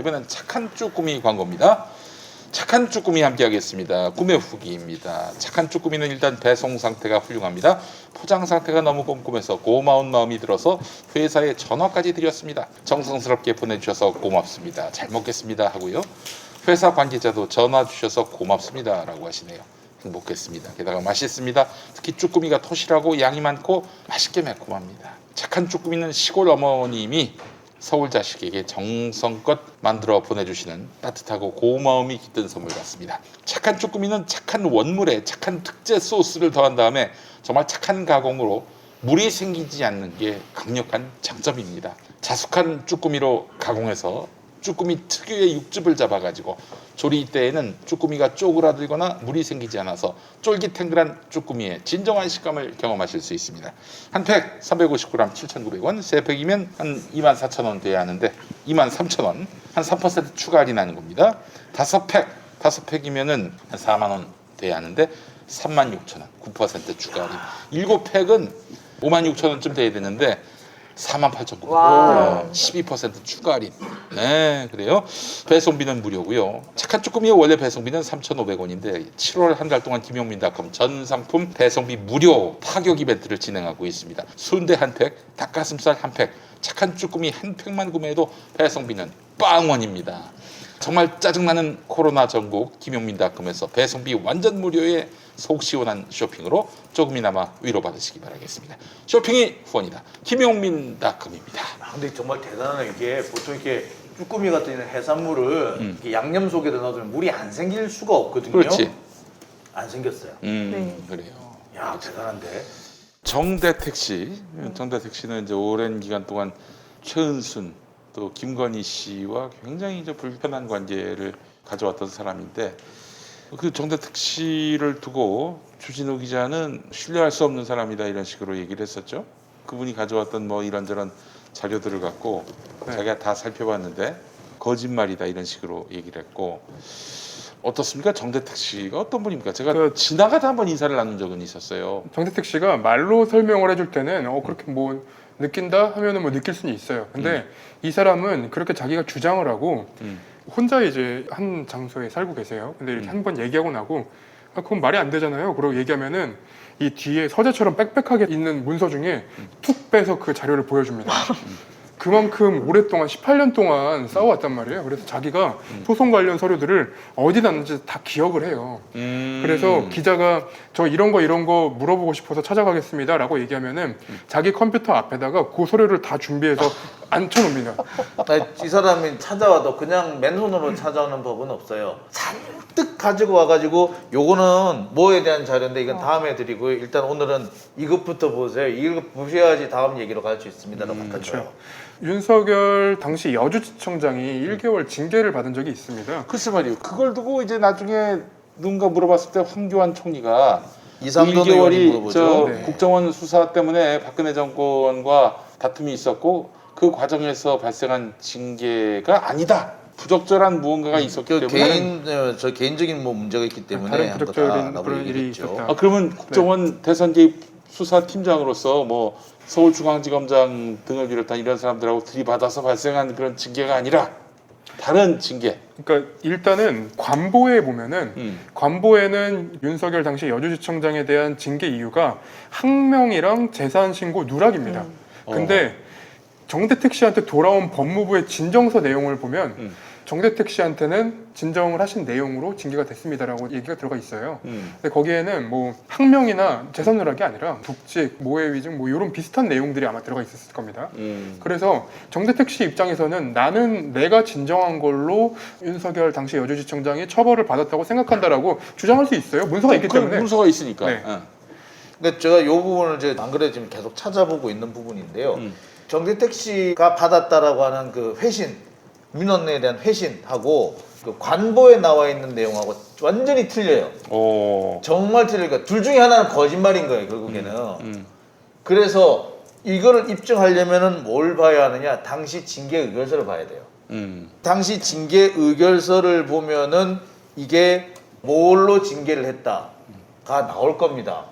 이번엔 착한 쭈꾸미 광고입니다. 착한 쭈꾸미 함께하겠습니다. 꿈의 후기입니다. 착한 쭈꾸미는 일단 배송 상태가 훌륭합니다. 포장 상태가 너무 꼼꼼해서 고마운 마음이 들어서 회사에 전화까지 드렸습니다. 정성스럽게 보내주셔서 고맙습니다. 잘 먹겠습니다 하고요. 회사 관계자도 전화 주셔서 고맙습니다 라고 하시네요. 행복했습니다. 게다가 맛있습니다. 특히 쭈꾸미가 토실하고 양이 많고 맛있게 매콤합니다. 착한 쭈꾸미는 시골 어머님이 서울 자식에게 정성껏 만들어 보내주시는 따뜻하고 고마움이 깃든 선물 같습니다. 착한 쭈꾸미는 착한 원물에 착한 특제 소스를 더한 다음에 정말 착한 가공으로 물이 생기지 않는 게 강력한 장점입니다. 자숙한 쭈꾸미로 가공해서 쭈꾸미 특유의 육즙을 잡아가지고 조리 때에는 쭈꾸미가 쪼그라들거나 물이 생기지 않아서 쫄깃탱글한 쭈꾸미의 진정한 식감을 경험하실 수 있습니다. 한 팩 350g 7,900원, 세 팩이면 한 24,000원 돼야 하는데 23,000원, 한 3% 추가 할인하는 겁니다. 다섯 팩이면은 한 4만 원 돼야 하는데 36,000원, 9% 추가 할인. 7팩은 56,000원쯤 돼야 되는데 48,900원, 12% 추가 할인. 네, 그래요. 배송비는 무료고요. 착한 쭈꾸미의 원래 배송비는 3,500원인데 7월 한 달 동안 김용민닷컴 전 상품 배송비 무료 파격 이벤트를 진행하고 있습니다. 순대 한 팩, 닭가슴살 한 팩, 착한 쭈꾸미 한 팩만 구매해도 배송비는 빵원입니다. 정말 짜증나는 코로나 전국 김용민닷컴에서 배송비 완전 무료의 속 시원한 쇼핑으로 조금이나마 위로받으시기 바라겠습니다. 쇼핑이 후원이다. 김용민닷컴입니다. 근데 정말 대단한 게 보통 이렇게 쭈꾸미 같은 해산물을 이렇게 양념 속에다 넣어두면 물이 안 생길 수가 없거든요. 그렇지. 안 생겼어요. 네. 그래요. 야, 대단한데. 정대택 씨는 이제 오랜 기간 동안 최은순 또 김건희 씨와 굉장히 이제 불편한 관계를 가져왔던 사람인데 그 정대택 씨를 두고 주진우 기자는 신뢰할 수 없는 사람이다 이런 식으로 얘기를 했었죠. 그분이 가져왔던 뭐 이런저런 자료들을 갖고 자기가 다 살펴봤는데 거짓말이다 이런 식으로 얘기를 했고 어떻습니까? 정대택 씨가 어떤 분입니까? 제가 지나가다 한번 인사를 나눈 적은 있었어요. 정대택 씨가 말로 설명을 해줄 때는 그렇게 뭐 느낀다 하면은 뭐 느낄 수는 있어요. 근데 이 사람은 그렇게 자기가 주장을 하고 혼자 이제 한 장소에 살고 계세요. 근데 이렇게 한 번 얘기하고 나고 그건 말이 안 되잖아요. 그러고 얘기하면은 이 뒤에 서재처럼 빽빽하게 있는 문서 중에 툭 빼서 그 자료를 보여줍니다. 그만큼 오랫동안 18년 동안 싸워왔단 말이에요. 그래서 자기가 소송 관련 서류들을 어디 놨는지 다 기억을 해요. 그래서 기자가 저 이런 거 물어보고 싶어서 찾아가겠습니다 라고 얘기하면은 자기 컴퓨터 앞에다가 그 서류를 다 준비해서 앉혀놓습니다. 이 사람이 찾아와도 그냥 맨손으로 찾아오는 법은 없어요. 잔뜩 가지고 와가지고 요거는 뭐에 대한 자료인데 이건 다음에 드리고요. 일단 오늘은 이것부터 보세요. 이거 보셔야지 다음 얘기로 갈 수 있습니다. 그렇죠. 윤석열 당시 여주지청장이 1개월 징계를 받은 적이 있습니다. 글쎄 말이에요. 그걸 두고 이제 나중에 누군가 물어봤을 때 황교안 총리가 이상돈 1개월이 저 네. 국정원 수사 때문에 박근혜 정권과 다툼이 있었고 그 과정에서 발생한 징계가 아니다. 부적절한 무언가가 있었기 때문에 저 개인적인 뭐 문제가 있기 때문에 다른 한거 부적절한 다 그런 일이 얘기했죠. 있었다. 그러면 국정원 대선 개입 수사팀장으로서 뭐 서울중앙지검장 등을 비롯한 이런 사람들하고 들이받아서 발생한 그런 징계가 아니라 다른 징계. 그러니까 일단은 관보에 보면은 관보에는 윤석열 당시 여주지청장에 대한 징계 이유가 항명이랑 재산 신고 누락입니다. 근데 정대택 씨한테 돌아온 법무부의 진정서 내용을 보면 정대택 씨한테는 진정을 하신 내용으로 징계가 됐습니다라고 얘기가 들어가 있어요. 근데 거기에는 뭐 항명이나 재산 누락이 아니라 북직, 모해 위증 뭐 이런 비슷한 내용들이 아마 들어가 있었을 겁니다. 그래서 정대택 씨 입장에서는 나는 내가 진정한 걸로 윤석열 당시 여주지청장이 처벌을 받았다고 생각한다라고 주장할 수 있어요. 문서가 있기 때문에. 문서가 있으니까. 네. 근데 제가 이 부분을 안 그래 지금 계속 찾아보고 있는 부분인데요. 정대택 씨가 받았다라고 하는 그 회신, 민원에 대한 회신하고 그 관보에 나와 있는 내용하고 완전히 틀려요. 정말 틀리니까 둘 중에 하나는 거짓말인 거예요, 결국에는. 그래서 이거를 입증하려면은 뭘 봐야 하느냐? 당시 징계 의결서를 봐야 돼요. 당시 징계 의결서를 보면은 이게 뭘로 징계를 했다가 나올 겁니다.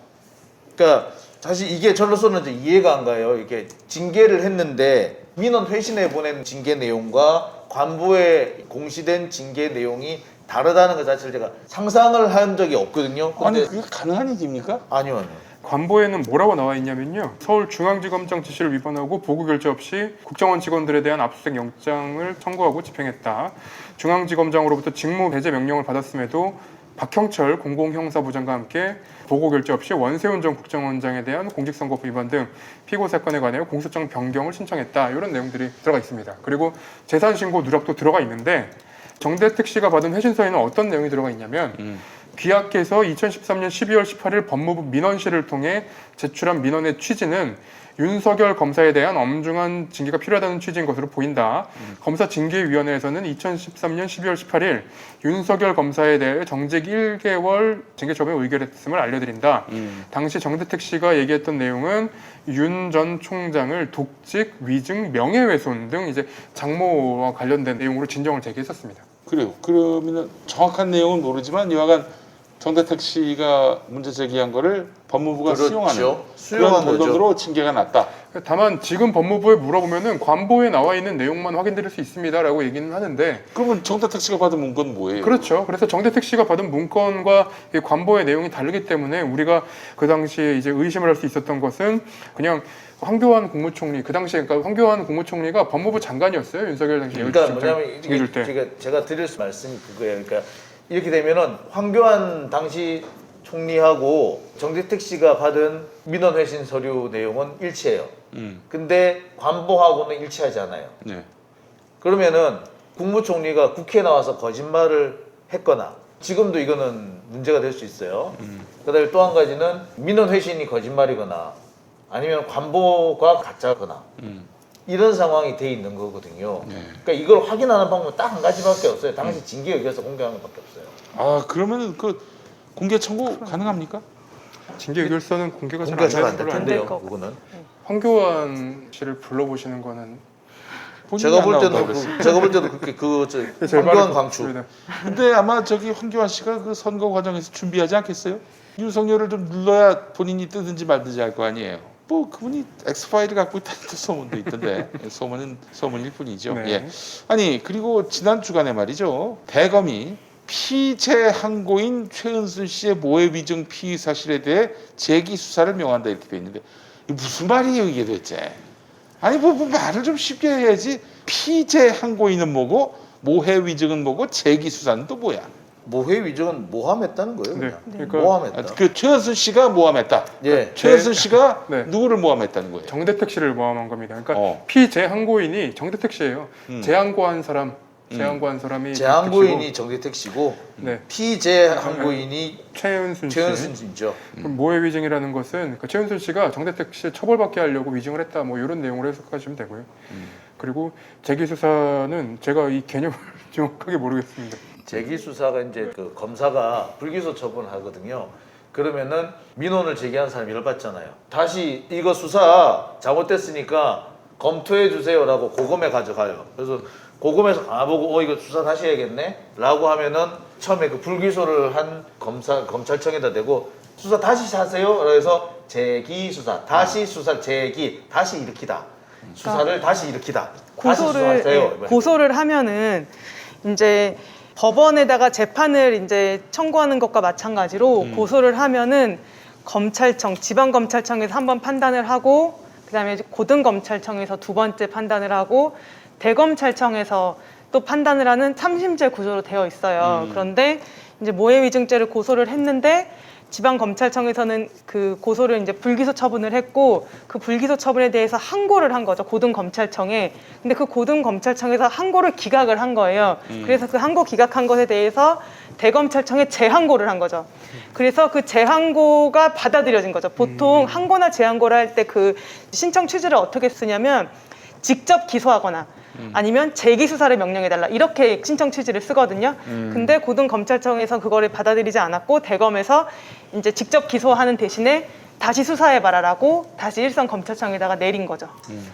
그러니까 사실 이게 저로서는 이제 이해가 안 가요. 이렇게 징계를 했는데 민원 회신에 보낸 징계 내용과 관보에 공시된 징계 내용이 다르다는 것 자체를 제가 상상을 한 적이 없거든요. 근데 아니 그게 가능한 일입니까? 아니요. 관보에는 뭐라고 나와 있냐면요. 서울중앙지검장 지시를 위반하고 보고 결재 없이 국정원 직원들에 대한 압수수색 영장을 청구하고 집행했다. 중앙지검장으로부터 직무 배제 명령을 받았음에도 박형철 공공형사부장과 함께 보고 결재 없이 원세훈 전 국정원장에 대한 공직선거법 위반 등 피고 사건에 관하여 공소장 변경을 신청했다. 이런 내용들이 들어가 있습니다. 그리고 재산신고 누락도 들어가 있는데 정대택 씨가 받은 회신서에는 어떤 내용이 들어가 있냐면 귀하께서 2013년 12월 18일 법무부 민원실을 통해 제출한 민원의 취지는 윤석열 검사에 대한 엄중한 징계가 필요하다는 취지인 것으로 보인다. 검사징계위원회에서는 2013년 12월 18일 윤석열 검사에 대해 정직 1개월 징계 처분을 의결했음을 알려드린다. 당시 정대택 씨가 얘기했던 내용은 윤 전 총장을 독직, 위증, 명예훼손 등 이제 장모와 관련된 내용으로 진정을 제기했었습니다. 그래요. 그러면은 정확한 내용은 모르지만 이와간 정대택 씨가 문제 제기한 거를 법무부가 그렇죠. 수용하는 수용한 그런 거죠. 본론으로 징계가 났다. 다만 지금 법무부에 물어보면은 관보에 나와 있는 내용만 확인드릴 수 있습니다라고 얘기는 하는데 그러면 정대택 씨가 받은 문건 뭐예요? 그렇죠. 그래서 정대택 씨가 받은 문건과 이 관보의 내용이 다르기 때문에 우리가 그 당시에 이제 의심을 할 수 있었던 것은 그냥 황교안 국무총리 그 당시에 그러니까 황교안 국무총리가 법무부 장관이었어요. 윤석열 당시 그러니까 뭐냐면 징계줄 때. 제가 드릴 말씀이 그거예요. 그러니까 이렇게 되면은 황교안 당시 총리하고 정대택 씨가 받은 민원 회신 서류 내용은 일치해요. 근데 관보하고는 일치하지 않아요. 네. 그러면은 국무총리가 국회에 나와서 거짓말을 했거나 지금도 이거는 문제가 될 수 있어요. 그다음에 또 한 가지는 민원 회신이 거짓말이거나 아니면 관보가 가짜거나 이런 상황이 돼 있는 거거든요. 네. 그러니까 이걸 확인하는 방법은 딱 한 가지밖에 없어요. 당시 징계 의결서 공개하는 것밖에 없어요. 아 그러면은 그 공개 청구 가능합니까? 징계 의결서는 공개가 공개가 잘 잘 안 안 되는 될 걸로 텐데요. 알고 그거는 황교안 씨를 불러보시는 거는 본인이 제가 안 볼 나온다고 때도 그랬어요. 제가 볼 때도 그렇게 제일 황교안 빠를 것 광추. 같습니다. 근데 아마 저기 황교안 씨가 그 선거 과정에서 준비하지 않겠어요? 윤석열을 좀 눌러야 본인이 뜨든지 말든지 할 거 아니에요. 뭐 그분이 엑스파일을 갖고 있다는 소문도 있던데 소문은 소문일 뿐이죠. 네. 예. 아니 그리고 지난 주간에 말이죠. 대검이 피재 항고인 최은순 씨의 모해 위증 피의 사실에 대해 재기 수사를 명한다 이렇게 돼 있는데 이게 무슨 말이에요 이게 도대체? 아니 뭐 말을 좀 쉽게 해야지. 피재 항고인은 뭐고 모해 위증은 뭐고 재기 수사는 또 뭐야? 모해 위증은 모함했다는 거예요. 그냥. 네. 그러니까 모함했다. 그 최은순 씨가 모함했다. 예. 최은순 씨가 네. 누구를 모함했다는 거예요? 정대택 씨를 모함한 겁니다. 그러니까 어. 피재항고인이 정대택 씨예요. 재항고한 사람, 재항고한 사람이 재항고인이 정대택 씨고 네. 피재항고인이 최은순 씨. 최은순 씨죠. 그럼 모해 위증이라는 것은 그 최은순 씨가 정대택 씨를 처벌받게 하려고 위증을 했다. 뭐 이런 내용으로 해석하시면 되고요. 그리고 재기 수사는 제가 이 개념을 정확하게 모르겠습니다. 재기 수사가 이제 그 검사가 불기소 처분을 하거든요. 그러면은 민원을 제기한 사람이 열받잖아요. 다시 이거 수사 잘못됐으니까 검토해 주세요라고 고검에 가져가요. 그래서 고검에서 가보고 이거 수사 다시 해야겠네라고 하면은 처음에 그 불기소를 한 검찰청에다 대고 수사 다시 하세요. 그래서 재기 수사, 다시 수사 재기, 다시 일으키다. 수사를 다시 일으키다. 다시 수사하세요. 고소를 하면은 이제 법원에다가 재판을 이제 청구하는 것과 마찬가지로 고소를 하면은 검찰청, 지방검찰청에서 한 번 판단을 하고 그다음에 고등검찰청에서 두 번째 판단을 하고 대검찰청에서 또 판단을 하는 3심제 구조로 되어 있어요. 그런데 이제 모해위증죄를 고소를 했는데 지방검찰청에서는 그 고소를 이제 불기소 처분을 했고 그 불기소 처분에 대해서 항고를 한 거죠. 고등검찰청에. 근데 그 고등검찰청에서 항고를 기각을 한 거예요. 그래서 그 항고 기각한 것에 대해서 대검찰청에 재항고를 한 거죠. 그래서 그 재항고가 받아들여진 거죠. 보통 항고나 재항고를 할 때 그 신청 취지를 어떻게 쓰냐면 직접 기소하거나 아니면 재기 수사를 명령해달라 이렇게 신청 취지를 쓰거든요. 근데 고등검찰청에서 그거를 받아들이지 않았고 대검에서 이제 직접 기소하는 대신에 다시 수사해봐라라고 다시 일선 검찰청에다가 내린 거죠.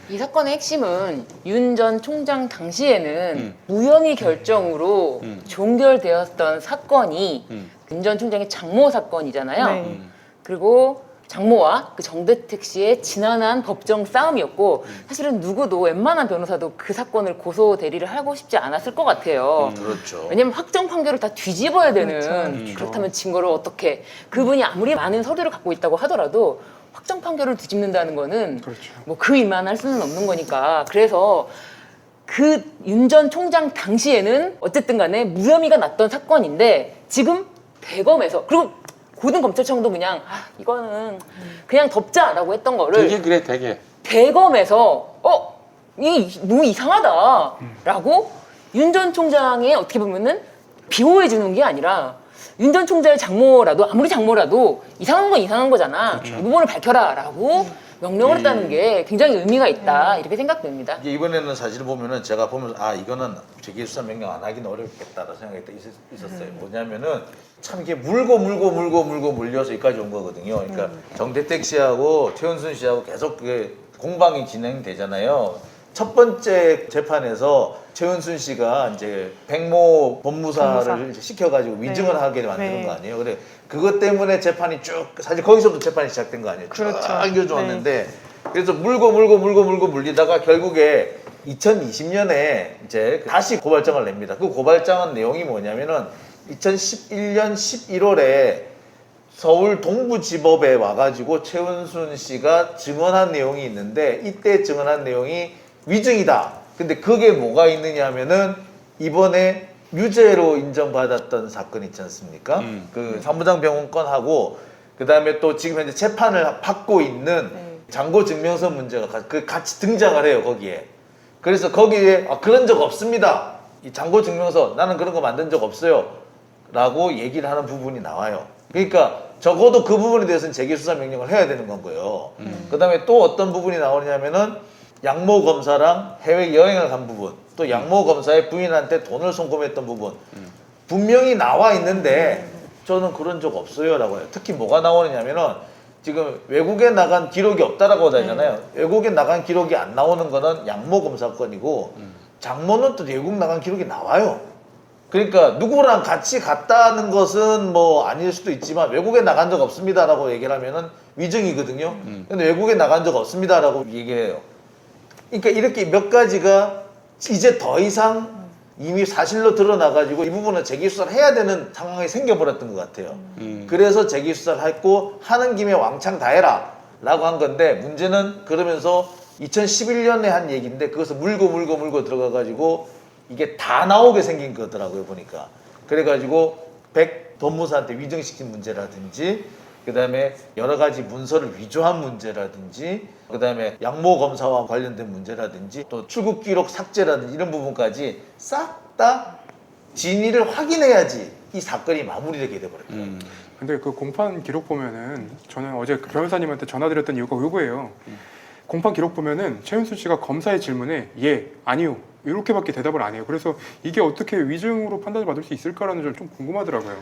이 사건의 핵심은 윤 전 총장 당시에는 무혐의 결정으로 종결되었던 사건이 윤 전 총장의 장모 사건이잖아요. 네. 그리고 장모와 그 정대택 씨의 지난한 법정 싸움이었고 사실은 누구도 웬만한 변호사도 그 사건을 고소 대리를 하고 싶지 않았을 것 같아요. 그렇죠. 왜냐면 확정 판결을 다 뒤집어야 되는 그렇죠. 그렇다면 증거를 어떻게 그분이 아무리 많은 서류를 갖고 있다고 하더라도 확정 판결을 뒤집는다는 거는 그렇죠. 뭐 그 일만 할 수는 없는 거니까 그래서 그 윤 전 총장 당시에는 어쨌든 간에 무혐의가 났던 사건인데 지금 대검에서 그리고 고등검찰청도 그냥 이거는 그냥 덮자라고 했던 거를 되게 그래 되게. 대검에서 이게 너무 이상하다라고 윤 전 총장의 어떻게 보면은 비호해 주는 게 아니라 윤 전 총장의 장모라도 아무리 장모라도 이상한 건 이상한 거잖아. 이 부분을 밝혀라라고 명령을 했다는 게 굉장히 의미가 있다 이렇게 생각됩니다. 이게 이번에는 사실 보면은 제가 보면서 이거는 재기수사 명령 안 하기는 어렵겠다라는 생각이 있었어요. 뭐냐면은 참 이게 물고 물려서 여기까지 온 거거든요. 그러니까 정대택 씨하고 최은순 씨하고 계속 그게 공방이 진행되잖아요. 첫 번째 재판에서 최은순 씨가 이제 백모 법무사를 이제 시켜가지고 위증을 하게 만드는 네. 거 아니에요. 그래 그것 때문에 재판이 쭉 사실 거기서부터 재판이 시작된 거 아니에요. 그렇죠. 쭉 이어져 왔는데 그래서 물고 물리다가 결국에 2020년에 이제 다시 고발장을 냅니다. 그 고발장은 내용이 뭐냐면은 2011년 11월에 서울 동부지법에 와가지고 최은순 씨가 증언한 내용이 있는데 이때 증언한 내용이 위증이다. 근데 그게 뭐가 있느냐 하면은 이번에 유죄로 인정받았던 사건 있지 않습니까? 그 사무장 병원 건하고 그 다음에 또 지금 현재 재판을 받고 있는 장고 증명서 문제가 같이 등장을 해요 거기에. 그래서 거기에 그런 적 없습니다. 이 장고 증명서 나는 그런 거 만든 적 없어요. 라고 얘기를 하는 부분이 나와요. 그러니까 적어도 그 부분에 대해서는 재기수사 명령을 해야 되는 건 거예요. 그 다음에 또 어떤 부분이 나오냐면은 양모 검사랑 해외 여행을 간 부분, 또 양모 검사의 부인한테 돈을 송금했던 부분 분명히 나와 있는데 저는 그런 적 없어요 라고 해요. 특히 뭐가 나오느냐면은 지금 외국에 나간 기록이 없다라고 하잖아요. 외국에 나간 기록이 안 나오는 거는 양모 검사 건이고 장모는 또 외국 나간 기록이 나와요. 그러니까 누구랑 같이 갔다는 것은 뭐 아닐 수도 있지만 외국에 나간 적 없습니다라고 얘기를 하면은 위증이거든요. 근데 외국에 나간 적 없습니다라고 얘기해요. 그러니까 이렇게 몇 가지가 이제 더 이상 이미 사실로 드러나가지고 이 부분은 재기수사를 해야 되는 상황이 생겨버렸던 것 같아요. 그래서 재기수사를 했고 하는 김에 왕창 다 해라 라고 한 건데 문제는 그러면서 2011년에 한 얘기인데 그것을 물고 들어가가지고 이게 다 나오게 생긴 거더라고요 보니까. 그래가지고 백 법무사한테 위증시킨 문제라든지 그 다음에 여러 가지 문서를 위조한 문제라든지 그 다음에 양모 검사와 관련된 문제라든지 또 출국 기록 삭제라든지 이런 부분까지 싹 다 진위를 확인해야지 이 사건이 마무리되게 돼버렸어요. 근데 그 공판 기록 보면은 저는 어제 그 변호사님한테 전화드렸던 이유가 요거예요. 공판 기록 보면은 최은순 씨가 검사의 질문에 예, 아니요 이렇게밖에 대답을 안 해요. 그래서 이게 어떻게 위증으로 판단을 받을 수 있을까라는 점 좀 궁금하더라고요.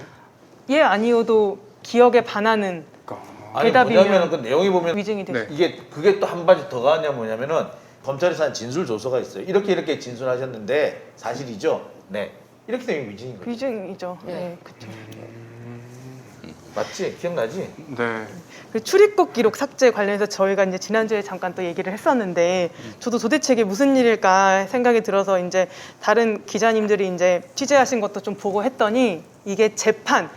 예 아니오도 기억에 반하는 그러니까 아니 대답이면 뭐냐면 그 내용이 보면 위증이 되죠. 네. 그게 또 한 가지 더 가냐 뭐냐면은 검찰에서 한 진술 조서가 있어요. 이렇게 진술하셨는데 사실이죠? 네. 이렇게 되면 위증인 거죠. 위증이죠. 네. 네, 그렇죠. 맞지? 기억나지? 네. 그 출입국 기록 삭제 관련해서 저희가 이제 지난주에 잠깐 또 얘기를 했었는데 저도 도대체 이게 무슨 일일까 생각이 들어서 이제 다른 기자님들이 이제 취재하신 것도 좀 보고 했더니 이게 재판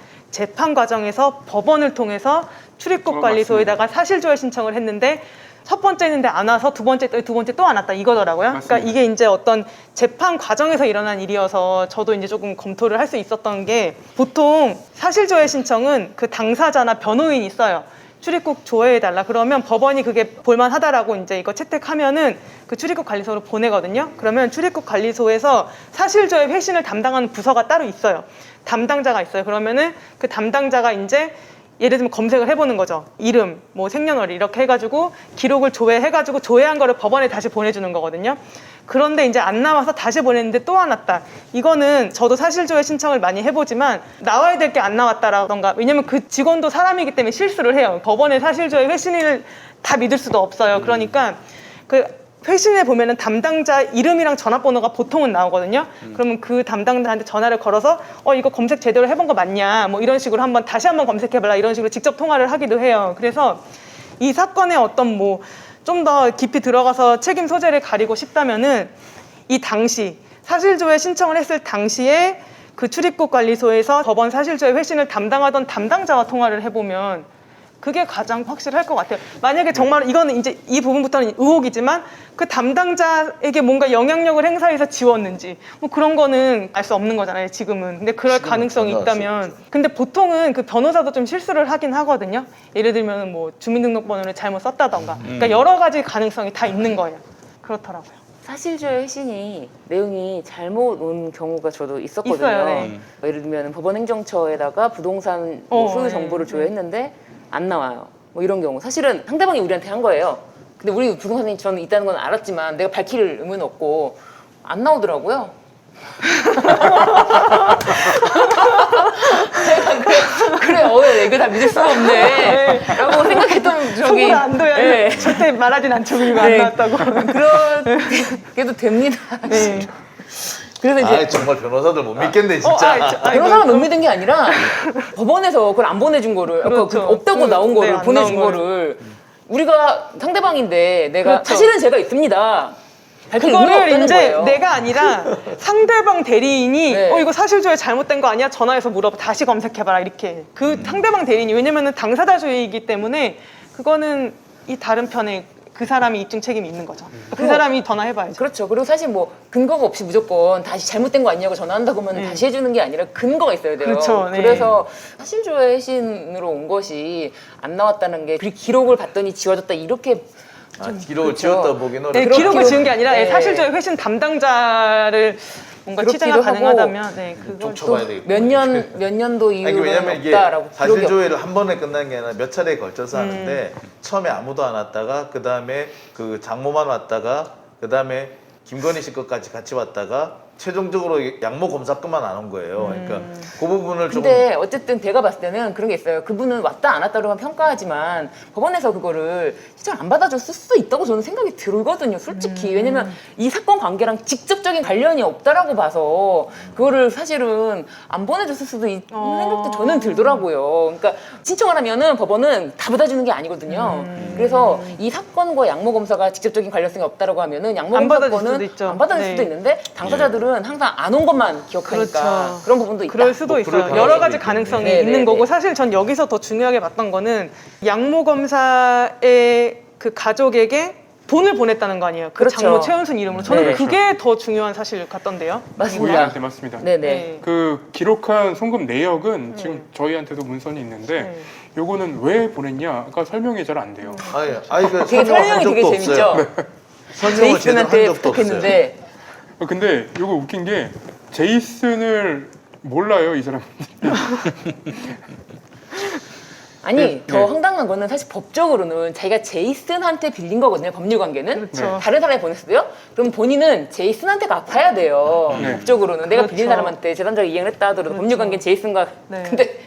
과정에서 법원을 통해서 출입국 관리소에다가 사실조회 신청을 했는데 첫 번째 했는데 안 와서 두 번째 또 안 왔다 이거더라고요. 맞습니다. 그러니까 이게 이제 어떤 재판 과정에서 일어난 일이어서 저도 이제 조금 검토를 할 수 있었던 게 보통 사실조회 신청은 그 당사자나 변호인이 써요. 출입국 조회해달라 그러면 법원이 그게 볼만하다라고 이제 이거 채택하면은 그 출입국 관리소로 보내거든요. 그러면 출입국 관리소에서 사실조회 회신을 담당하는 부서가 따로 있어요. 담당자가 있어요. 그러면은 그 담당자가 이제 예를 들면 검색을 해보는 거죠. 이름, 뭐 생년월일 이렇게 해가지고 기록을 조회해가지고 조회한 거를 법원에 다시 보내주는 거거든요. 그런데 이제 안 나와서 다시 보냈는데 또 안 왔다. 이거는 저도 사실조회 신청을 많이 해보지만 나와야 될 게 안 나왔다라던가 왜냐면 그 직원도 사람이기 때문에 실수를 해요. 법원의 사실조회 회신을 다 믿을 수도 없어요. 그러니까 그 회신에 보면은 담당자 이름이랑 전화번호가 보통은 나오거든요. 그러면 그 담당자한테 전화를 걸어서 이거 검색 제대로 해본 거 맞냐? 뭐 이런 식으로 다시 한번 검색해봐라 이런 식으로 직접 통화를 하기도 해요. 그래서 이 사건의 어떤 뭐 좀 더 깊이 들어가서 책임 소재를 가리고 싶다면은 이 당시 사실조회 신청을 했을 당시에 그 출입국 관리소에서 법원 사실조회 회신을 담당하던 담당자와 통화를 해보면 그게 가장 확실할 것 같아요. 만약에 정말 이거는 이제 이 부분부터는 의혹이지만 그 담당자에게 뭔가 영향력을 행사해서 지웠는지 뭐 그런 거는 알 수 없는 거잖아요, 지금은. 근데 그럴 지금은 가능성이 전혀 알수 있다면. 근데 보통은 그 변호사도 좀 실수를 하긴 하거든요. 예를 들면 뭐 주민등록번호를 잘못 썼다던가. 그러니까 여러 가지 가능성이 다 있는 거예요. 그렇더라고요. 사실조회 회신이 내용이 잘못 온 경우가 저도 있었거든요. 있어요, 네. 예를 들면 법원 행정처에다가 부동산 뭐 소유 네, 정보를 네. 조회했는데 안 나와요. 뭐 이런 경우 사실은 상대방이 우리한테 한 거예요. 근데 우리 부동산이 저는 있다는 건 알았지만 내가 밝힐 의무는 없고 안 나오더라고요. 그래, 이거 다 믿을 수가 없네. 라고 생각했던 적이. 속으로 안 둬요. 네. 절대 말하진 않죠. 그리고 네. 안 나왔다고. 그래도 됩니다. 네. 그래서 이제 정말 변호사들 못 믿겠네 진짜. 변호사가 못 믿은 게 아니라 법원에서 그걸 안 보내준 거를 그렇죠. 그 없다고 나온 거를 네, 안 보내준 나온 거를 우리가 상대방인데 내가 그렇죠. 사실은 제가 있습니다. 밝힐 의무가 그거를 없다는 이제 거예요. 내가 아니라 상대방 대리인이 네. 이거 사실조회 잘못된 거 아니야? 전화해서 물어봐. 다시 검색해봐라. 이렇게. 그 상대방 대리인이 왜냐면은 당사자주의이기 때문에 그거는 이 다른 편에 그 사람이 입증 책임이 있는 거죠. 그 사람이 전화해봐야죠. 그렇죠. 그리고 사실 뭐 근거가 없이 무조건 다시 잘못된 거 아니냐고 전화한다고 하면 네. 다시 해주는 게 아니라 근거가 있어야 돼요. 그렇죠. 네. 그래서 사실조회 회신으로 온 것이 안 나왔다는 게 그리고 기록을 봤더니 지워졌다 이렇게 기록을 그렇죠. 지웠다 보기는 네, 어렵다. 기록을 지은 게 아니라 네. 사실조회 회신 담당자를 뭔가 그렇기도 취재가 하고 가능하다면 네, 좀 그걸 쳐봐야 되겠구나. 몇 년도 아니, 이후로는 왜냐면 이게 없다라고 기록이 사실조회를 한 번에 끝난 게 아니라 몇 차례에 걸쳐서 하는데 처음에 아무도 안 왔다가 그 다음에 그 장모만 왔다가 그 다음에 김건희 씨 것까지 같이 왔다가 최종적으로 양모 검사급만 안 온 거예요. 그러니까 그 부분을 조금 근데 어쨌든 제가 봤을 때는 그런 게 있어요. 그분은 왔다 안 왔다로만 평가하지만 법원에서 그거를 시청 안 받아줬을 수도 있다고 저는 생각이 들거든요. 솔직히. 왜냐면 이 사건 관계랑 직접적인 관련이 없다라고 봐서 그거를 사실은 안 보내줬을 수도 있는 생각도 저는 들더라고요. 그러니까 신청을 하면은 법원은 다 받아주는 게 아니거든요. 그래서 이 사건과 양모 검사가 직접적인 관련성이 없다라고 하면은 양모 안 검사 받아줄 수도 거는 있죠. 안 받아줄 네. 수도 있는데 당사자들은 항상 안 온 것만 기억하니까 그렇죠. 그런 부분도 있다. 그럴 수도 뭐 있어요. 그럴 여러 가지 가능성도 가능성이 있겠네. 있는 네, 거고 네. 사실 전 여기서 더 중요하게 봤던 거는 양모 검사의 그 가족에게 돈을 보냈다는 거 아니에요. 그 그렇죠. 장모 최은순 이름으로. 저는 네. 그게 더 중요한 사실 같던데요. 맞습니다. 네, 맞습니다. 네네. 네. 그 기록한 송금 내역은 지금 저희한테도 문서는 있는데 네. 요거는 왜 보냈냐가 설명이 잘 안 돼요. 아니 그 되게 설명한 설명이 되게 적도 재밌죠. 없어요. 설명을 제대로 한 제이슨한테 적도 없어요. 부탁했는데 근데 요거 웃긴 게 제이슨을 몰라요, 이 사람. 아니 네, 더 네. 황당한 거는 사실 법적으로는 자기가 제이슨한테 빌린 거거든요. 법률 관계는 그렇죠. 다른 사람이 보냈어요. 그럼 본인은 제이슨한테 갚아야 돼요. 네. 법적으로는 내가 빌린 그렇죠. 사람한테 재산적 이행을 했다 하더라도 법률 관계는 제이슨과 네. 근데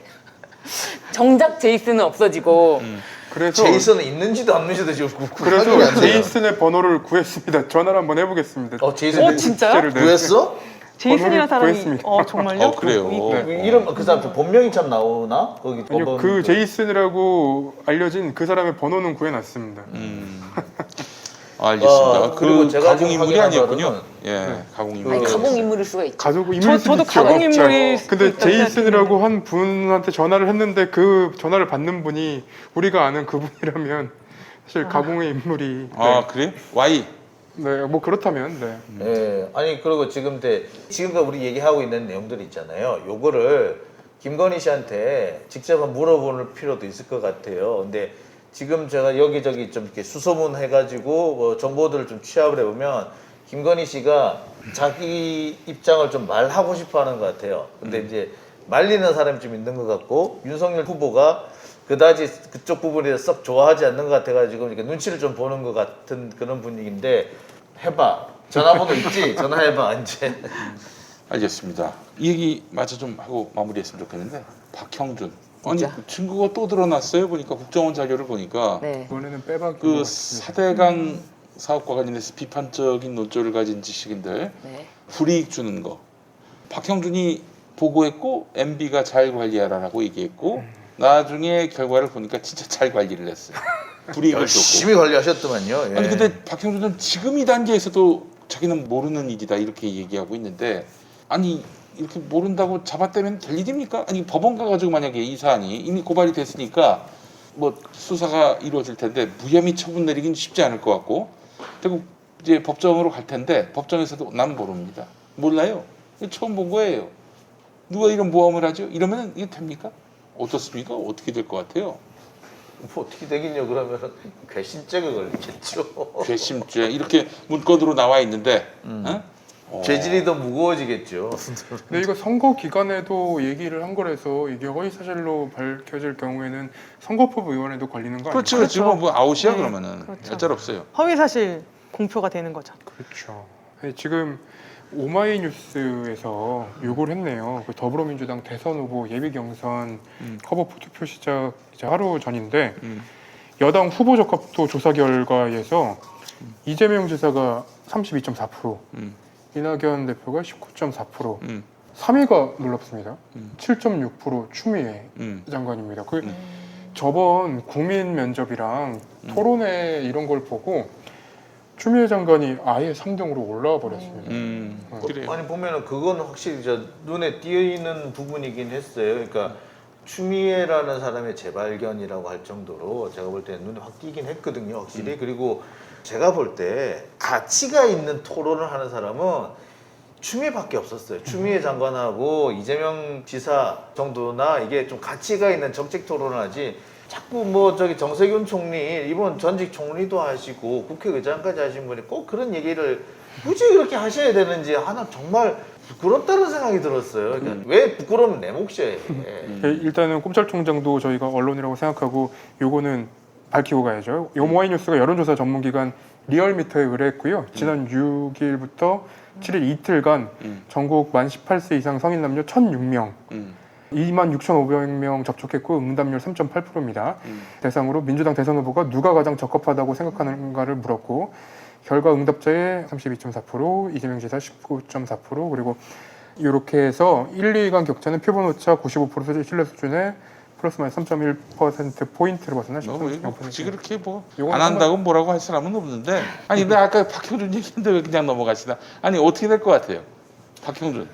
정작 제이슨은 없어지고 그래서 제이슨은 있는지도 없는지도 지금 그래서 확인이 안 돼요. 제이슨의 번호를 구했습니다. 전화를 한번 해보겠습니다. 제이슨 진짜요? 실제로, 네. 구했어? 제이슨이라는 사람이 구했습니다. 정말요? 그래요. 이름 그 사람 본명이 참 나오나? 거기 아니요, 법원 그 제이슨이라고 알려진 그 사람의 번호는 구해놨습니다. 알겠습니다. 그리고 그 제가 가공 지금 인물이 확인한 아니었군요. 바로는 예, 가공 인물. 아니 가공 인물일 수가 있죠. 가족 인물일 수도 저도 있죠. 가공 인물일 수도 근데 있다고 제이슨이라고 한 분한테 전화를 했는데 그 전화를 받는 분이 우리가 아는 그분이라면 사실 가공의 인물이 아 그래? Y. 네, 뭐 그렇다면 네. 예, 아니 그리고 지금까 우리 얘기하고 있는 내용들 있잖아요. 요거를 김건희 씨한테 직접 한번 물어볼 필요도 있을 것 같아요. 근데 지금 제가 여기저기 좀 이렇게 수소문 해가지고 정보들을 좀 취합을 해보면 김건희 씨가 자기 입장을 좀 말하고 싶어하는 것 같아요. 근데 이제 말리는 사람이 좀 있는 것 같고 윤석열 후보가 그다지 그쪽 부분에 썩 좋아하지 않는 것 같아가지고 이렇게 눈치를 좀 보는 것 같은 그런 분위기인데 해봐. 전화번호 있지? 전화해봐 이제. 알겠습니다. 이 얘기 마저 좀 하고 마무리했으면 좋겠는데 박형준. 아니 진짜? 증거가 또 드러났어요. 보니까 국정원 자료를 보니까 네. 이번에는 빼박 그 4대강 사업과 관련해서 비판적인 논조를 가진 지식인들 네. 불이익 주는 거. 박형준이 보고했고 MB가 잘 관리하라라고 얘기했고 나중에 결과를 보니까 진짜 잘 관리를 했어요. 불이익을 줬고. 열심히 관리하셨더만요. 예. 아니 근데 박형준은 지금 이 단계에서도 자기는 모르는 일이다 이렇게 얘기하고 있는데 아니 이렇게 모른다고 잡아떼면 될 일입니까? 아니 법원 가가지고 만약에 이 사안이 이미 고발이 됐으니까 뭐 수사가 이루어질 텐데 무혐의 처분 내리긴 쉽지 않을 것 같고 그리고 이제 법정으로 갈 텐데 법정에서도 난 모릅니다. 몰라요. 처음 본 거예요. 누가 이런 모험을 하죠? 이러면 이게 됩니까? 어떻습니까? 어떻게 될 것 같아요? 뭐 어떻게 되긴요? 그러면 괘씸죄가 걸리겠죠. 괘씸죄 이렇게 문건으로 나와 있는데 어? 죄질이 더 무거워지겠죠. 근데 이거 선거 기간에도 얘기를 한 거라서 이게 허위 사실로 밝혀질 경우에는 선거법 위반에도 걸리는 거 그렇죠. 아니에요? 지금 뭐 아웃이야 네, 그러면은 그렇죠. 어쩔 없어요. 허위사실 공표가 되는 거죠. 그렇죠. 아니, 지금 오마이뉴스에서 요구를 했네요. 그 더불어민주당 대선 후보 예비 경선 커버 투표 시작 이제 하루 전인데 여당 후보 적합도 조사 결과에서 이재명 지사가 32.4%, 이낙연 대표가 19.4%, 3위가 놀랍습니다. 7.6% 추미애 장관입니다. 그 저번 국민 면접이랑 토론회 이런 걸 보고 추미애 장관이 아예 3등으로 올라와 버렸습니다. 그래요. 아니 보면은 그건 확실히 저 눈에 띄는 부분이긴 했어요. 그러니까 추미애라는 사람의 재발견이라고 할 정도로 제가 볼 때 눈에 확 띄긴 했거든요, 확실히. 그리고 제가 볼 때 가치가 있는 토론을 하는 사람은 추미애밖에 없었어요. 추미애 장관하고 이재명 지사 정도나 이게 좀 가치가 있는 정책 토론을 하지. 자꾸 뭐 저기 정세균 총리 이번 전직 총리도 하시고 국회의장까지 하신 분이 꼭 그런 얘기를 굳이 그렇게 하셔야 되는지 하나 정말 부끄럽다는 생각이 들었어요. 그러니까 왜 부끄러우면 내 몫이에요. 일단은 꼼찰총장도 저희가 언론이라고 생각하고 요거는 밝히고 가야죠. 오마이뉴스가 여론조사 전문기관 리얼미터에 의뢰했고요. 지난 6일부터 7일 이틀간 전국 만 18세 이상 성인 남녀 1,006명 26,500명 접촉했고 응답률 3.8%입니다. 대상으로 민주당 대선 후보가 누가 가장 적합하다고 생각하는가를 물었고 결과 응답자의 32.4%, 이재명 지사 19.4% 그리고 이렇게 해서 1, 2위간 격차는 표본 오차 95% 신뢰 수준에 플러스 마이너스 3.1% 포인트를 벗어나 뭐 이거 굳이 그렇게 뭐 요건 안 한다고 뭐라고 할 사람은 없는데 아니 근데 아까 박형준 얘기했는데 왜 그냥 넘어가시나? 아니 어떻게 될 것 같아요? 박형준.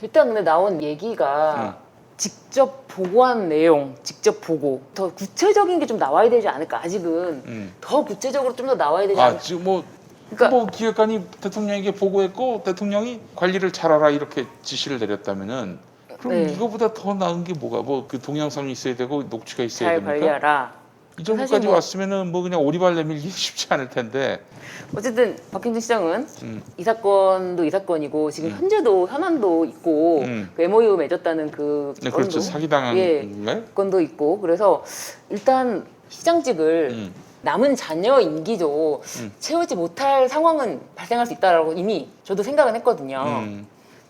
일단 근데 나온 얘기가 직접 보고한 내용, 직접 보고 더 구체적인 게 좀 나와야 되지 않을까? 아직은 더 구체적으로 좀 더 나와야 되지 않을까? 지금 뭐 그러니까 뭐 기획관이 대통령에게 보고했고 대통령이 관리를 잘하라 이렇게 지시를 내렸다면은 그럼 네. 이거보다 더 나은 게 뭐가 뭐 그 동영상이 있어야 되고 녹취가 있어야 잘 됩니까? 관리하라. 이 정도까지 사실 뭐- 왔으면은 뭐 그냥 오리발 내밀기 쉽지 않을 텐데. 어쨌든 박형준 시장은 이 사건도 이 사건이고 지금 현재도 현안도 있고 그 MOU 맺었다는 그 네, 그렇죠. 건도 사기당한 예, 건가요? 건도 있고 그래서 일단 시장직을 남은 자녀 임기도 채우지 못할 상황은 발생할 수 있다라고 이미 저도 생각은 했거든요.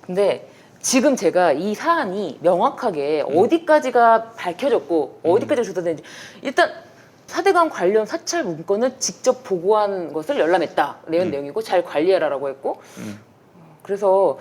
근데 지금 제가 이 사안이 명확하게 어디까지가 밝혀졌고 어디까지가 조사되는지 일단 4대강 관련 사찰 문건을 직접 보고한 것을 열람했다 내용이고 잘 관리해라라고 했고 그래서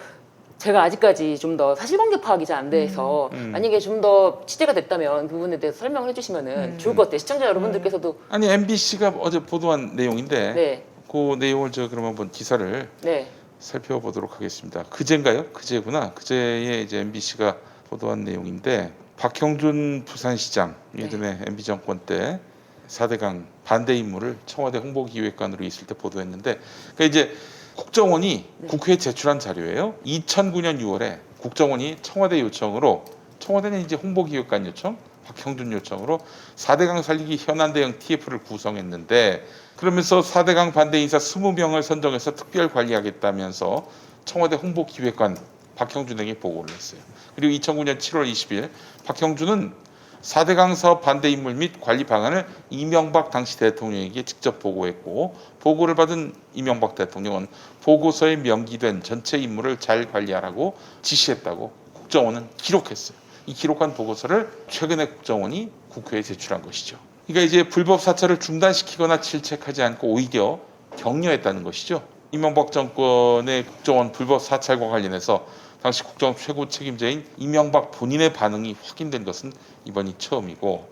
제가 아직까지 좀 더 사실관계 파악이 잘 안 돼서 만약에 좀 더 취재가 됐다면 그 부분에 대해서 설명을 해주시면 좋을 것 같아요. 시청자 여러분들께서도 아니 MBC가 어제 보도한 내용인데 네, 그 내용을 저 그러면 한번 기사를 네, 살펴보도록 하겠습니다. 그제인가요? 그제구나. 그제에 이제 MBC가 보도한 내용인데 박형준 부산시장 예전에 MB 정권 때 4대강 반대 인물을 청와대 홍보기획관으로 있을 때 보도했는데 그러니까 이제 국정원이 국회에 제출한 자료예요. 2009년 6월에 국정원이 청와대 요청으로 청와대는 이제 홍보기획관 요청, 박형준 요청으로 4대강 살리기 현안 대응 TF를 구성했는데 그러면서 4대강 반대 인사 20명을 선정해서 특별 관리하겠다면서 청와대 홍보기획관 박형준에게 보고를 했어요. 그리고 2009년 7월 20일 박형준은 4대강 사업 반대 인물 및 관리 방안을 이명박 당시 대통령에게 직접 보고했고 보고를 받은 이명박 대통령은 보고서에 명기된 전체 임무를 잘 관리하라고 지시했다고 국정원은 기록했어요. 이 기록한 보고서를 최근에 국정원이 국회에 제출한 것이죠. 그러니까 이제 불법 사찰을 중단시키거나 질책하지 않고 오히려 격려했다는 것이죠. 이명박 정권의 국정원 불법 사찰과 관련해서 당시 국정원 최고 책임자인 이명박 본인의 반응이 확인된 것은 이번이 처음이고,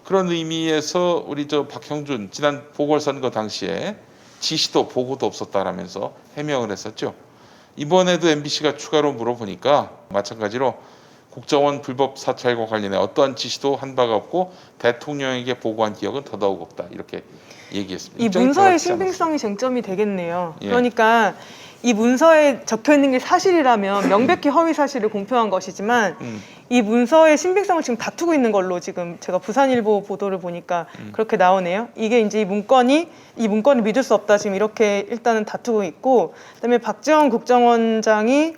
그런 의미에서 우리 박형준 지난 보궐선거 당시에 지시도 보고도 없었다라면서 해명을 했었죠. 이번에도 MBC가 추가로 물어보니까 마찬가지로 국정원 불법 사찰과 관련해 어떠한 지시도 한 바가 없고 대통령에게 보고한 기억은 더더욱 없다, 이렇게 얘기했습니다. 이 입장이 문서의 달라지지 신빙성이 쟁점이 되겠네요. 예. 그러니까 이 문서에 적혀 있는 게 사실이라면 명백히 허위 사실을 공표한 것이지만 이 문서의 신빙성을 지금 다투고 있는 걸로 지금 제가 부산일보 보도를 보니까 그렇게 나오네요. 이게 이제 이 문건을 믿을 수 없다, 지금 이렇게 일단은 다투고 있고, 그다음에 박지원 국정원장이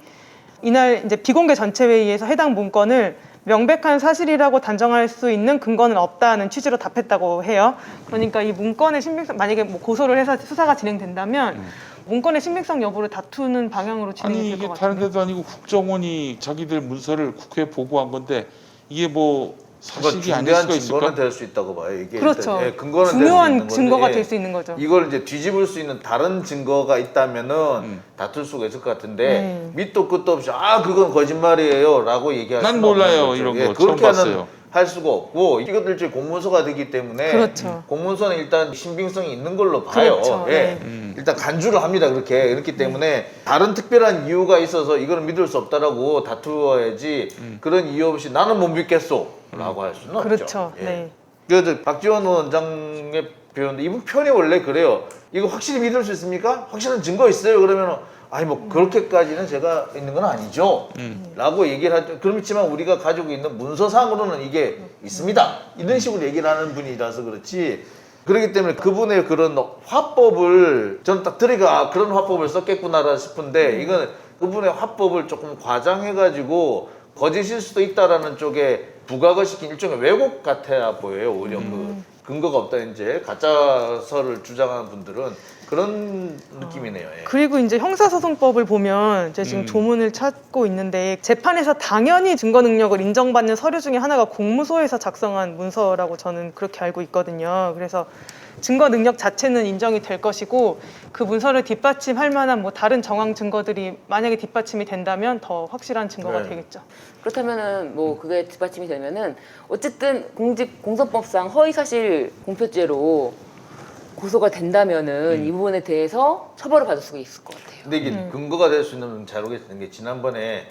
이날 이제 비공개 전체 회의에서 해당 문건을 명백한 사실이라고 단정할 수 있는 근거는 없다는 취지로 답했다고 해요. 그러니까 이 문건의 신빙성, 만약에 뭐 고소를 해서 수사가 진행된다면 문건의 신빙성 여부를 다투는 방향으로 아니 진행이 이게 될 것 다른 같아요. 데도 아니고 국정원이 자기들 문서를 국회에 보고한 건데 이게 뭐 그거 사실이 아닐 중대한 수가 증거는 있을까? 될 수 있다고 봐요. 이게 그렇죠. 일단, 근거는 될수 중요한 있는 건데, 증거가 될 수 있는 거죠. 이걸 이제 뒤집을 수 있는 다른 증거가 있다면은 다툴 수가 있을 것 같은데 밑도 끝도 없이 그건 거짓말이에요라고 얘기할 난 수는 몰라요, 없는 거죠. 이런 거 처음 그렇게 봤어요. 할 수가 없고, 이것들 이제 공문서가 되기 때문에 그렇죠. 공문서는 일단 신빙성이 있는 걸로 봐요. 그렇죠. 예. 네. 일단 간주를 합니다. 그렇기 때문에 다른 특별한 이유가 있어서 이거는 믿을 수 없다라고 다투어야지 그런 이유 없이 나는 못 믿겠소라고 할 수는 없죠. 그렇죠. 예. 네. 그래서 박지원 원장의 표현도, 이분 표현이 원래 그래요. 이거 확실히 믿을 수 있습니까? 확실한 증거 있어요? 그러면 아니 뭐 그렇게까지는 제가 있는 건 아니죠 라고 얘기를 하죠. 그렇지만 우리가 가지고 있는 문서상으로는 이게 있습니다, 이런 식으로 얘기를 하는 분이라서 그렇지, 그렇기 때문에 그분의 그런 화법을 저는 딱 들으니까 그런 화법을 썼겠구나 싶은데, 이건 그분의 화법을 조금 과장해가지고 거짓일 수도 있다라는 쪽에 부각을 시킨 일종의 왜곡 같아 보여요. 오히려 그 근거가 없다, 이제 가짜설을 주장하는 분들은 그런 느낌이네요. 예. 그리고 이제 형사소송법을 보면 제가 지금 조문을 찾고 있는데, 재판에서 당연히 증거 능력을 인정받는 서류 중에 하나가 공무소에서 작성한 문서라고 저는 그렇게 알고 있거든요. 그래서 증거 능력 자체는 인정이 될 것이고, 그 문서를 뒷받침할 만한 뭐 다른 정황 증거들이 만약에 뒷받침이 된다면 더 확실한 증거가 네. 되겠죠. 그렇다면은 뭐 그게 뒷받침이 되면은 어쨌든 공직공소법상 허위사실 공표죄로 고소가 된다면은 이 부분에 대해서 처벌을 받을 수가 있을 것 같아요. 근데 이게 근거가 될 수 있는 자료가 있는 게, 지난번에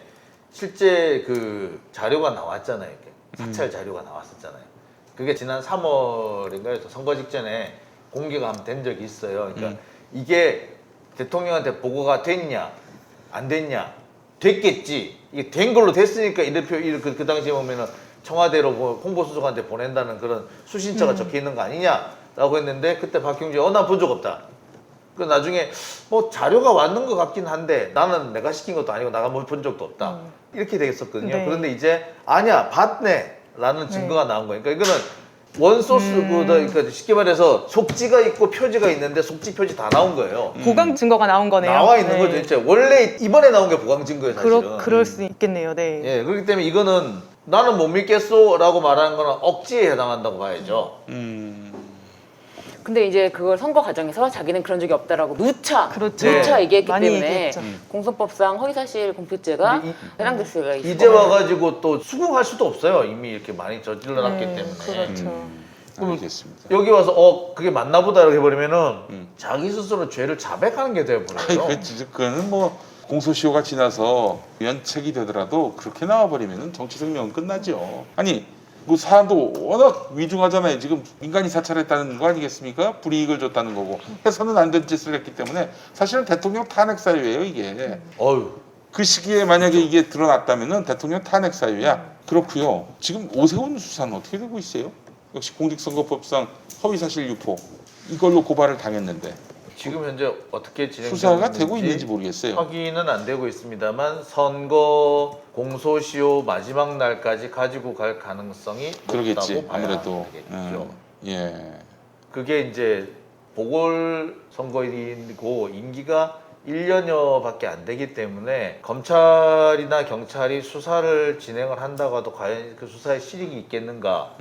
실제 그 자료가 나왔잖아요. 이렇게 사찰 자료가 나왔었잖아요. 그게 지난 3월인가요? 선거 직전에 공개가 한번 된 적이 있어요. 그러니까 이게 대통령한테 보고가 됐냐 안 됐냐, 됐겠지, 이게 된 걸로 됐으니까 그 당시에 보면은 청와대로 뭐 홍보수석한테 보낸다는 그런 수신처가 적혀 있는 거 아니냐라고 했는데, 그때 박형준 난 본 적 없다. 그 나중에 뭐 자료가 왔는 것 같긴 한데 나는 내가 시킨 것도 아니고 나가 본 적도 없다, 이렇게 되겠었거든요. 네. 그런데 이제 아니야 봤네 라는 증거가 나온 거예요. 그러니까 이거는 원소스보다, 그러니까 쉽게 말해서 속지가 있고 표지가 있는데 속지 표지 다 나온 거예요. 보강 증거가 나온 거네요. 나와 있는 네. 거죠. 진짜 원래 이번에 나온 게 보강 증거예요, 사실은. 그럴 수 있겠네요. 네. 예, 그렇기 때문에 이거는 나는 못 믿겠소라고 말하는 거는 억지에 해당한다고 봐야죠. 근데 이제 그걸 선거 과정에서 자기는 그런 적이 없다라고 누차 그렇죠. 얘기했기 많이 때문에 얘기했죠. 공소법상 허위사실 공표죄가 근데 해당될 수가 있을 이제 것 같아요. 와가지고 또 수긍할 수도 없어요. 이미 이렇게 많이 저질러놨기 때문에. 그렇죠. 알겠습니다. 여기 와서 그게 맞나 보다 이렇게 해버리면은 자기 스스로 죄를 자백하는 게 돼버려요. 그거는 뭐 공소시효가 지나서 면책이 되더라도 그렇게 나와버리면 정치 생명은 끝나죠. 아니 뭐 사안도 워낙 위중하잖아요. 지금 인간이 사찰했다는 거 아니겠습니까? 불이익을 줬다는 거고 해서는 안 될 짓을 했기 때문에 사실은 대통령 탄핵 사유예요, 이게. 어휴. 그 시기에 만약에 이게 드러났다면은 대통령 탄핵 사유야. 그렇고요. 지금 오세훈 수사는 어떻게 되고 있어요? 역시 공직선거법상 허위사실 유포 이걸로 고발을 당했는데 지금 현재 어떻게 진행되고 수사가 되고 있는지 모르겠어요. 확인은 안 되고 있습니다만 선거 공소시효 마지막 날까지 가지고 갈 가능성이 그러겠지. 높다고 봐야 아무래도. 되겠죠. 예. 그게 이제 보궐선거이고 임기가 1년여밖에 안 되기 때문에 검찰이나 경찰이 수사를 진행을 한다고 과연 그 수사에 실익이 있겠는가.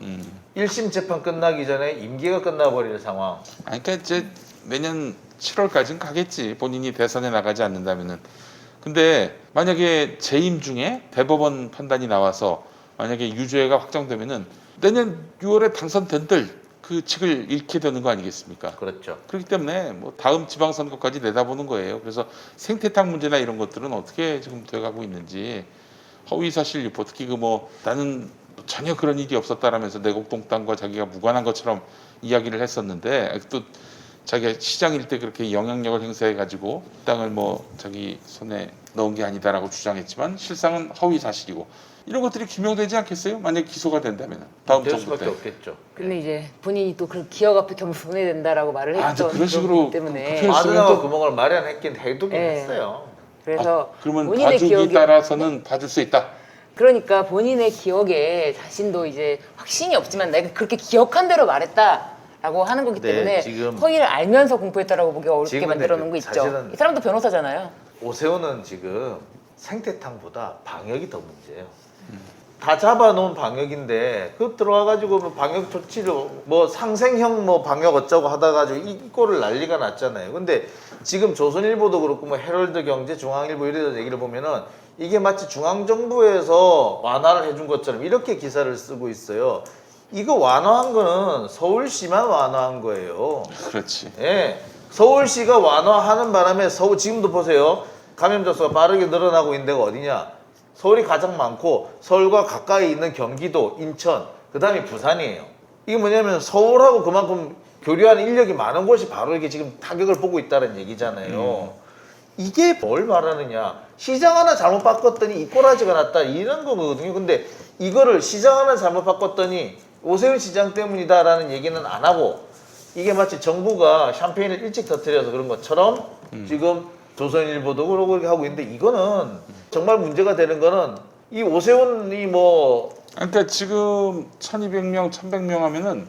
1심 재판 끝나기 전에 임기가 끝나버릴 상황. 아니, 그러니까 이제 내년 7월까지는 가겠지. 본인이 대선에 나가지 않는다면은. 근데 만약에 재임 중에 대법원 판단이 나와서 만약에 유죄가 확정되면은 내년 6월에 당선된들 그 직을 잃게 되는 거 아니겠습니까? 그렇죠. 그렇기 때문에 뭐 다음 지방선거까지 내다보는 거예요. 그래서 생태탕 문제나 이런 것들은 어떻게 지금 돼가고 있는지 허위사실 유포 특히 그 뭐 나는 전혀 그런 일이 없었다라면서 내곡동땅과 자기가 무관한 것처럼 이야기를 했었는데 또 자기가 시장일 때 그렇게 영향력을 행사해가지고 땅을 뭐 자기 손에 넣은 게 아니다라고 주장했지만 실상은 허위 사실이고 이런 것들이 규명되지 않겠어요? 만약 기소가 된다면 다음 될 정부 수밖에 때. 없겠죠. 근데 이제 본인이 또 그 기억 앞에 겸손해야 된다라고 말을 아, 했죠. 이제 그런 식으로 때문에. 그 마누라가 또- 구멍을 마련했긴 해두긴 네. 했어요. 그래서 그러면 본인의 봐주기 기억에 따라서는 봐줄 수 있다. 그러니까 본인의 기억에 자신도 이제 확신이 없지만 내가 그렇게 기억한 대로 말했다라고 하는 거기 네, 때문에 지금- 허위를 알면서 공표했다라고 보기 어렵게 지금 만들어 놓은 거 있죠. 사실은- 이 사람도 변호사잖아요. 오세훈은 지금 생태탕보다 방역이 더 문제예요. 다 잡아놓은 방역인데 그 들어와가지고 뭐 방역 조치를 뭐 상생형 뭐 방역 어쩌고 하다가 이 꼴을 난리가 났잖아요. 근데 지금 조선일보도 그렇고 뭐 헤럴드 경제, 중앙일보 이런 얘기를 보면은 이게 마치 중앙정부에서 완화를 해준 것처럼 이렇게 기사를 쓰고 있어요. 이거 완화한 거는 서울시만 완화한 거예요. 그렇지. 예, 서울시가 완화하는 바람에 서울 지금도 보세요. 감염자 수가 빠르게 늘어나고 있는 데가 어디냐? 서울이 가장 많고 서울과 가까이 있는 경기도, 인천, 그다음이 부산이에요. 이게 뭐냐면 서울하고 그만큼 교류하는 인력이 많은 곳이 바로 이게 지금 타격을 보고 있다는 얘기잖아요. 이게 뭘 말하느냐? 시장 하나 잘못 바꿨더니 이 꼬라지가 났다 이런 거거든요. 근데 이거를 시장 하나 잘못 바꿨더니 오세훈 시장 때문이다라는 얘기는 안 하고 이게 마치 정부가 샴페인을 일찍 터뜨려서 그런 것처럼 지금 조선일보도 그러고 이렇게 하고 있는데 이거는 정말 문제가 되는 거는 이 오세훈이 뭐 그러니까 지금 1200명, 1100명 하면은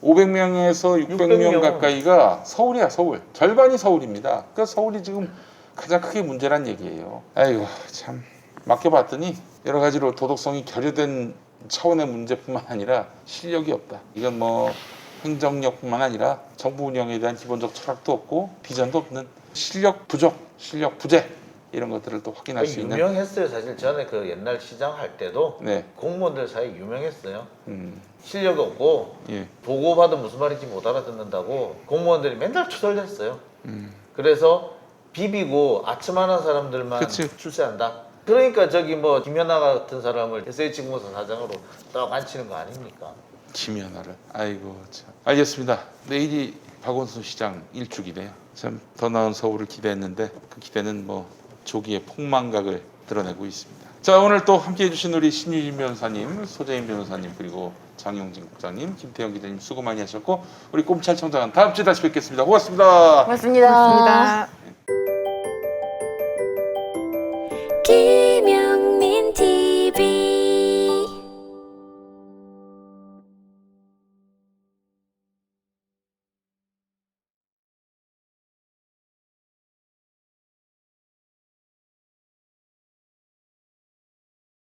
500명에서 600명 600명. 가까이가 서울이야, 서울. 절반이 서울입니다. 그러니까 서울이 지금 가장 크게 문제란 얘기예요. 아이고, 참. 맡겨봤더니 여러 가지로 도덕성이 결여된 차원의 문제뿐만 아니라 실력이 없다. 이건 뭐 행정력뿐만 아니라 정부 운영에 대한 기본적 철학도 없고 비전도 없는 실력 부족, 실력 부재 이런 것들을 또 확인할 수 있는. 유명했어요. 사실 전에 그 옛날 시장 할 때도 네. 공무원들 사이에 유명했어요. 음, 실력이 없고 예. 보고받으면 무슨 말인지 못 알아듣는다고 공무원들이 맨날 투덜댔어요. 그래서 비비고 아첨하는 사람들만 그치. 출세한다. 그러니까 저기 뭐 김연아 같은 사람을 SH공사 사장으로 딱 앉히는 거 아닙니까? 김연아를. 아이고 참. 알겠습니다. 내일이 박원순 시장 일주기네요. 참 더 나은 서울을 기대했는데 그 기대는 뭐 조기의 폭망각을 드러내고 있습니다. 자, 오늘 또 함께해 주신 우리 신유진 변호사님, 소재인 변호사님, 그리고 장용진 국장님, 김태형 기자님 수고 많이 하셨고 우리 꼼찰청장은 다음 주에 다시 뵙겠습니다. 고맙습니다. 고맙습니다. 고맙습니다.